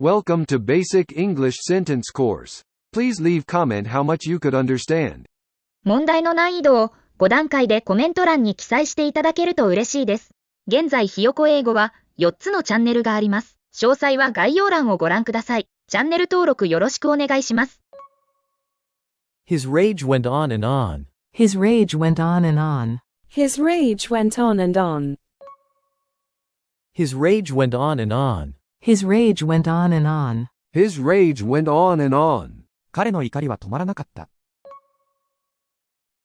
Welcome to Basic English Sentence Course. Please leave comment how much you could understand. 問題の難易度を5段階でコメント欄に記載していただけると嬉しいです。現在ひよこ英語は4つのチャンネルがあります。詳細は概要欄をご覧ください。チャンネル登録よろしくお願いします。His rage went on and on. His rage went on and on. His rage went on and on. His rage went on and on. His rage went on and on. His rage went on and on. 彼の怒りは止まらなかった。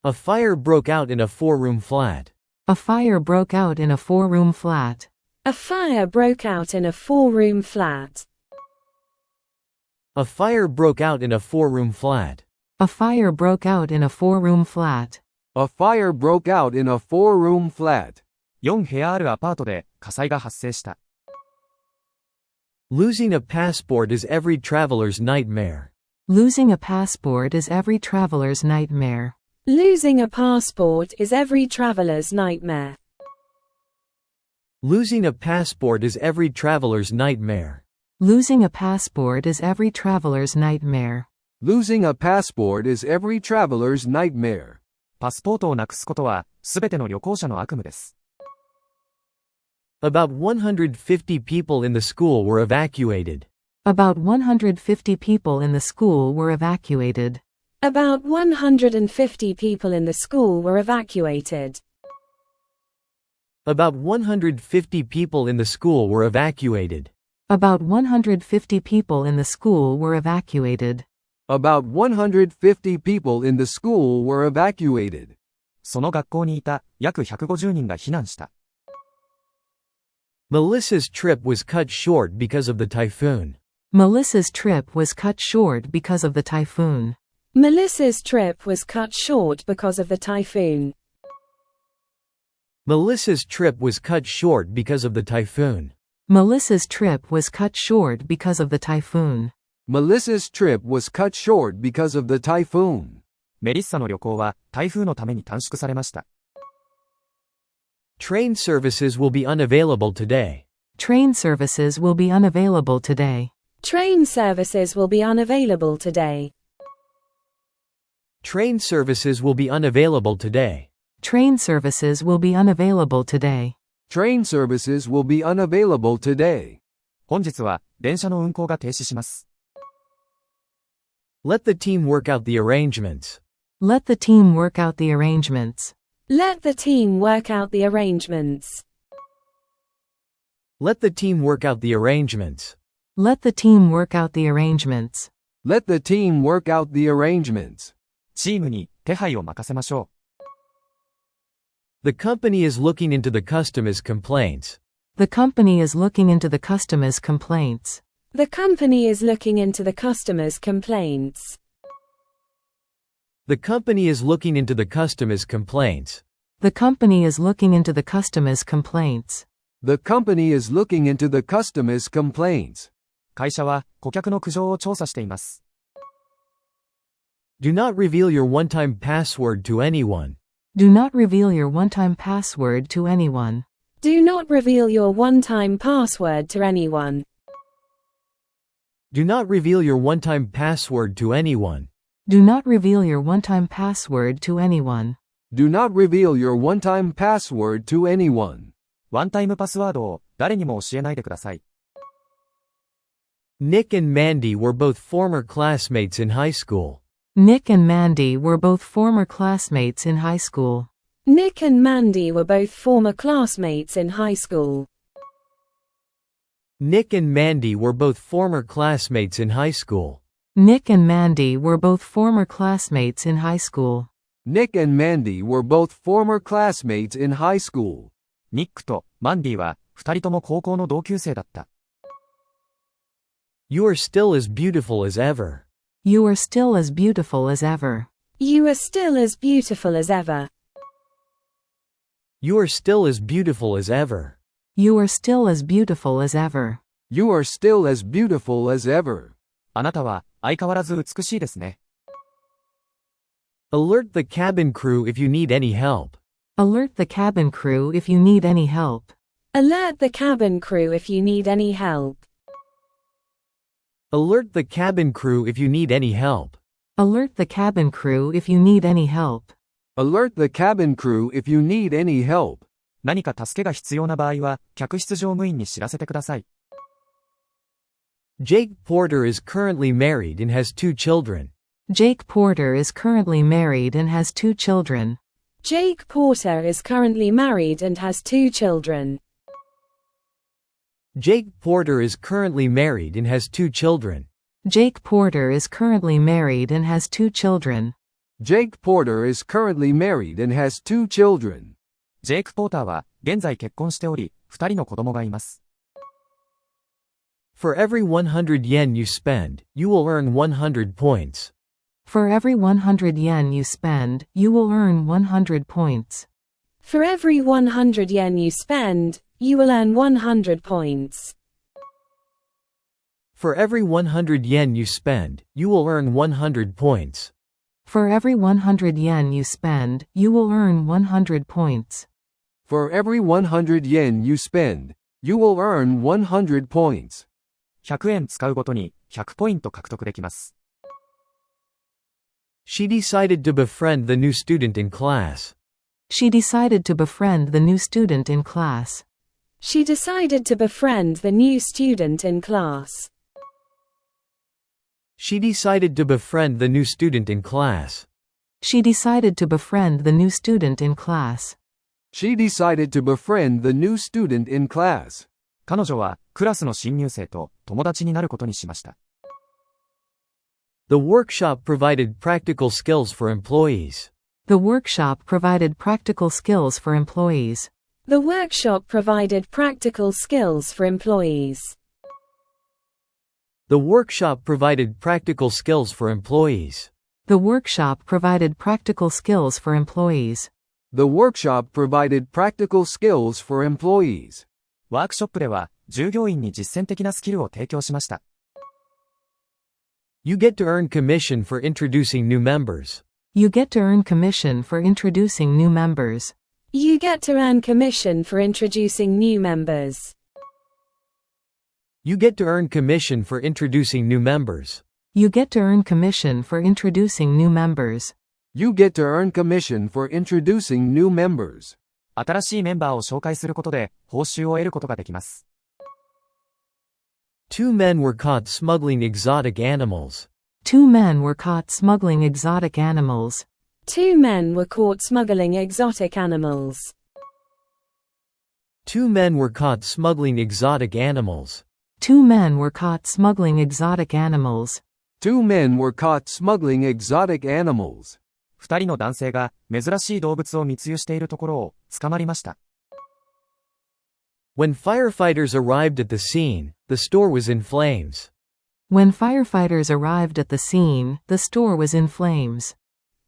A fire broke out in a four-room flat. A fire broke out in a four-room flat. A fire broke out in a four-room flat. A fire broke out in a four-room flat. A fire broke out in a four-room flat. A fire broke out in a four-room flat. 4部屋あるアパートで火災が発生した。Losing a passport is every traveler's nightmare. Losing a passport is every traveler's nightmare. Losing a passport is every traveler's nightmare. Losing a passport is every traveler's nightmare. Losing a passport is every traveler's nightmare. Losing a passport is every traveler's nightmare. パスポートをなくすことは、すべての旅行者の悪夢です。About 150 people in the school were evacuated. About 150 people in the school were evacuated. About 150 people in the school were evacuated. About 150 people in the school were evacuated. About 150 people in the school were evacuated. About 150 people in the school were evacuated. その学校にいた約150人が避難した。Melissa's trip was cut short because of the typhoon. Melissa's trip was cut short because of the typhoon. Melissa's trip was cut short because of the typhoon. Melissa's trip was cut short because of the typhoon. Melissa's trip was cut short because of the typhoon. Melissa's trip was cut short because of the typhoon. メリッサの旅行は台風のために短縮されました。Train services will be unavailable today. Train services will be unavailable today. Train services will be unavailable today. Train services will be unavailable today. Train services will be unavailable today. Train services will be unavailable today. 本日は電車の運行が停止します。Let the team work out the arrangements. Let the team work out the arrangements. Let the team work out the arrangements. Let the team work out the arrangements. Let the team work out the arrangements. Let the team work out the arrangements. チームに手配を任せましょう。The company is looking into the customers' complaints. The company is looking into the customers' complaints. The company is looking into the customers' complaints. The company is looking into the customers' complaints. The company is looking into the customers' complaints. The company is looking into the customers' complaints. 会社は顧客の苦情を調査しています。Do not reveal your one-time password to anyone. Do not reveal your one-time password to anyone. Do not reveal your one-time password to anyone. Do not reveal your one-time password to anyone. Do not reveal your one-time password to anyone. Do not reveal your one-time password to anyone. ワンタイムパスワードを誰にも教えないでください。Nick and Mandy were both former classmates in high school. Nick and Mandy were both former classmates in high school. Nick and Mandy were both former classmates in high school. Nick and Mandy were both former classmates in high school. Nick and Mandy were both former classmates in high school. Nick and Mandy were both former classmates in high school. ニックとマンディは二人とも高校の同級生だった。You are still as beautiful as ever. You are still as beautiful as ever. You are still as beautiful as ever. You are still as beautiful as ever. You are still as beautiful as ever. You are still as beautiful as ever. あなたは相変わらず美しいですね。Alert the cabin crew if you need any help. Alert the cabin crew if you need any help. Alert the cabin crew if you need any help. Alert the cabin crew if you need any help. Alert the cabin crew if you need any help. Alert the cabin crew if you need any help. 何か助けが必要な場合は、客室乗務員に知らせてください。Jake Porter is currently married and has 2 children. Jake Porter is currently married and has 2 children. Jake Porter is currently married and has 2 children. Jake Porter is currently married and has 2 children. Jake Porter is currently married and has 2 children. Jake Porter is currently married and has 2 children. ジェイク・ポーターは、現在結婚しており、2人の子供がいます。For every 100 yen you spend, you will earn 100 points. For every 100 yen you spend, you will earn 100 points. For every 100 yen you spend, you will earn 100 points. For every 100 yen you spend, you will earn 100 points. For every 100 yen you spend, you will earn 100 points. For every 100 yen you spend, you will earn 100 points. 100円使うごとに、100ポイント獲得できます。She decided to befriend the new student in class. She decided to befriend the new student in class. She decided to befriend the new student in class. She decided to befriend the new student in class. She decided to befriend the new student in class. She decided to befriend the new student in class. 彼女は、クラスの新入生と友達になることにしました。The workshop provided practical skills for employees. The workshop provided practical skills for employees. The workshop provided practical skills for employees. The workshop provided practical skills for employees. The workshop provided practical skills for employees. The workshop provided practical skills for employees. ワークショップでは、従業員に実践的なスキルを提供しました。You get to earn commission for introducing new members. You get to earn commission for introducing new members. You get to earn commission for introducing new members. You get to earn commission for introducing new members. You get to earn commission for introducing new members. You get to earn commission for introducing new members. 新しいメンバーを紹介することで、報酬を得ることができます。Two men were caught smuggling exotic animals. Two men were caught smuggling exotic animals. Two men were caught smuggling exotic animals. Two men were caught smuggling exotic animals. Two men were caught smuggling exotic animals. Two men were caught smuggling exotic animals. 2人の男性が珍しい動物を密輸しているところを捕まりました。When firefighters arrived at the scene, the store was in flames. When firefighters arrived at the scene, the store was in flames.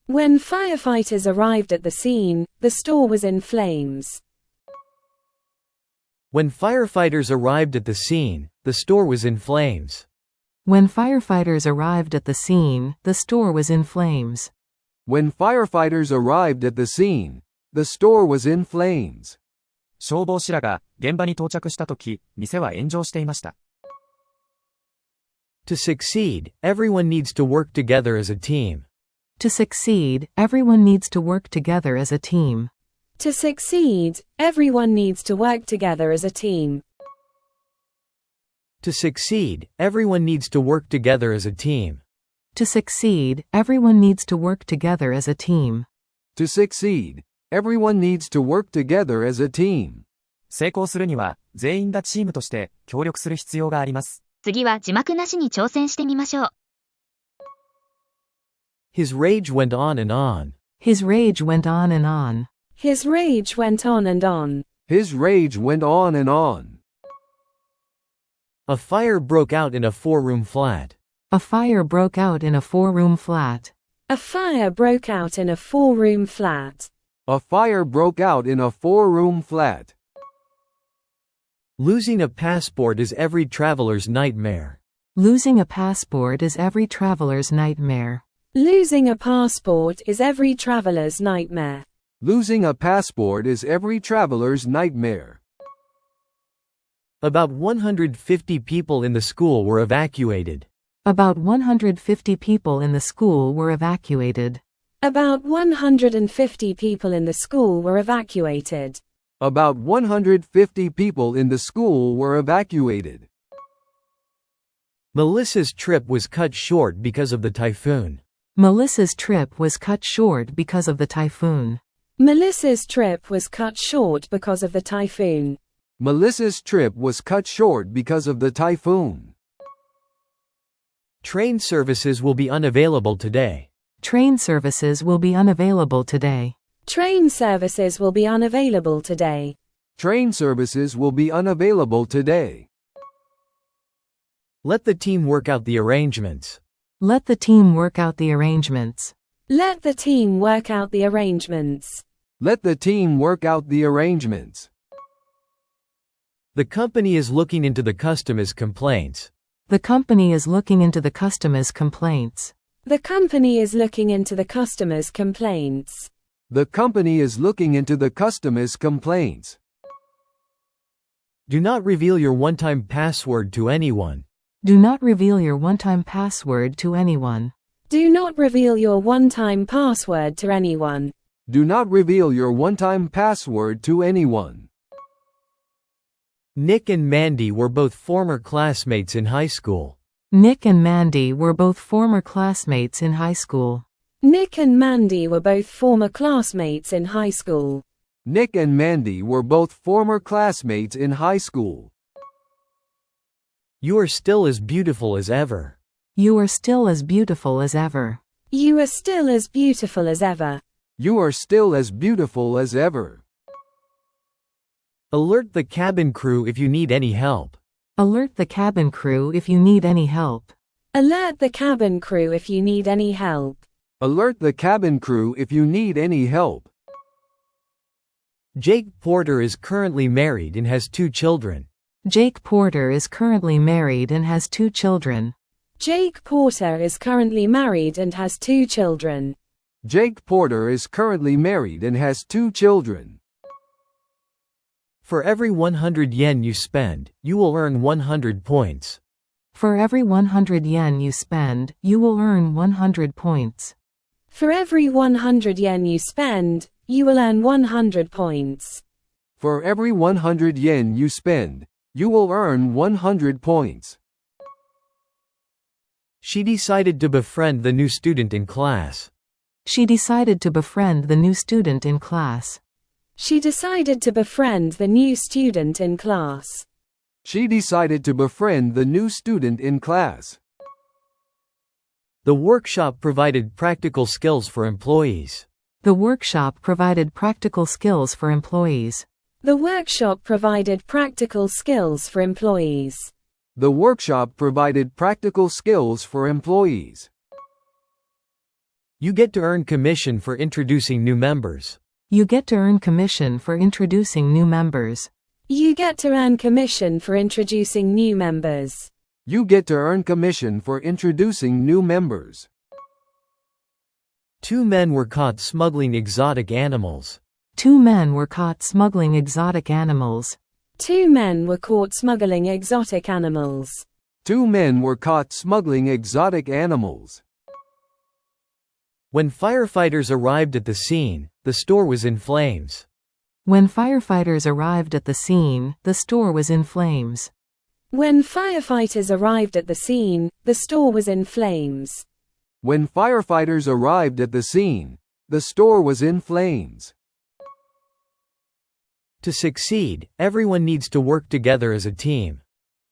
When firefighters arrived at the scene, the store was in flames. When firefighters arrived at the scene, the store was in flames. When firefighters arrived at the scene, the store was in flames. When firefighters arrived at the scene, the store was in flames. 消防士らが現場に到着したとき、店は炎上していました。To succeed, everyone needs to work together as a team. To succeed, everyone needs to work together as a team. To succeed, everyone needs to work together as a team. To succeed, everyone needs to work together as a team. To succeed, everyone needs to work together as a team. To succeed, everyone needs to work together as a team. 成功するには、全員がチームとして協力する必要があります。次は字幕なしに挑戦してみましょう。His rage went on and on. His rage went on and on. His rage went on and on. His rage went on and on. A fire broke out in a 4-room flat. A fire broke out in a 4-room flat. A fire broke out in a 4-room flat. A fire broke out in a 4-room flat. Losing a passport is every traveler's nightmare. Losing a passport is every traveler's nightmare. Losing a passport is every traveler's nightmare. Losing a passport is every traveler's nightmare. About 150 people in the school were evacuated. About 150 people in the school were evacuated. About 150 people in the school were evacuated. About 150 people in the school were evacuated. Melissa's trip was cut short because of the typhoon. Melissa's trip was cut short because of the typhoon. Melissa's trip was cut short because of the typhoon. Melissa's trip was cut short because of the typhoon. Train services will be unavailable today. Train services will be unavailable today. Train services will be unavailable today. Train services will be unavailable today. Let the team work out the arrangements. Let the team work out the arrangements. Let the team work out the arrangements. Let the team work out the arrangements. The company is looking into the customers' complaints. The company is looking into the customers' complaints. The company is looking into the customers' complaints. The company is looking into the customers' complaints. Do not reveal your one-time password to anyone. Do not reveal your one-time password to anyone. Do not reveal your one-time password to anyone. Do not reveal your one-time password to anyone. Nick and Mandy were both former classmates in high school. Nick and Mandy were both former classmates in high school. Nick and Mandy were both former classmates in high school. Nick and Mandy were both former classmates in high school. You are still as beautiful as ever. You are still as beautiful as ever. You are still as beautiful as ever. You are still as beautiful as ever. Alert the cabin crew if you need any help. Alert the cabin crew if you need any help. Alert the cabin crew if you need any help. Alert the cabin crew if you need any help. Jake Porter is currently married and has 2 children. Jake Porter is currently married and has 2 children. Jake Porter is currently married and has 2 children. Jake Porter is currently married and has 2 children. For every 100 yen you spend, you will earn 100 points. For every 100 yen you spend, you will earn 100 points. For every 100 yen you spend, you will earn 100 points. For every 100 yen you spend, you will earn 100 points. She decided to befriend the new student in class. She decided to befriend the new student in class. She decided to befriend the new student in class. She decided to befriend the new student in class. The workshop provided practical skills for employees. The workshop provided practical skills for employees. The workshop provided practical skills for employees. The workshop provided practical skills for employees. You get to earn commission for introducing new members. You get to earn commission for introducing new members. You get to earn commission for introducing new members. You get to earn commission for introducing new members. 2 men were caught smuggling exotic animals. 2 men were caught smuggling exotic animals. 2 men were caught smuggling exotic animals. 2 men were caught smuggling exotic animals. When firefighters arrived at the scene, the store was in flames. When firefighters arrived at the scene, the store was in flames. When firefighters arrived at the scene, the store was in flames. When firefighters arrived at the scene, the store was in flames. To succeed, everyone needs to work together as a team.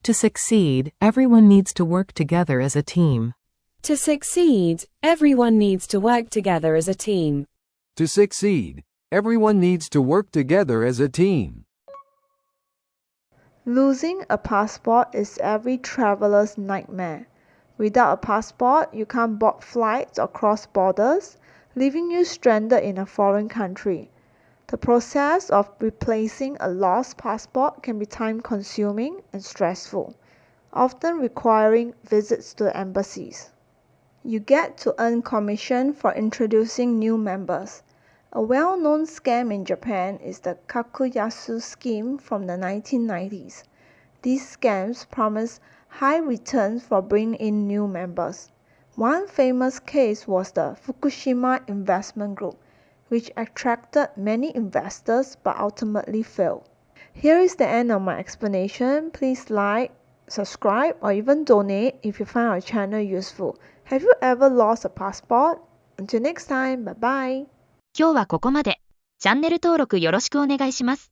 To succeed, everyone needs to work together as a team. To succeed, everyone needs to work together as a team. To succeed, everyone needs to work together as a team. Losing a passport is every traveler's nightmare. Without a passport, you can't board flights or cross borders, leaving you stranded in a foreign country. The process of replacing a lost passport can be time-consuming and stressful, often requiring visits to embassies. You get to earn commission for introducing new members. A well-known scam in Japan is the Kakuyasu scheme from the 1990s. These scams promise high returns for bringing in new members. One famous case was the Fukushima Investment Group, which attracted many investors but ultimately failed. Here is the end of my explanation. Please like, subscribe, or even donate if you find our channel useful. Have you ever lost a passport? Until next time, bye bye. 今日はここまで。チャンネル登録よろしくお願いします。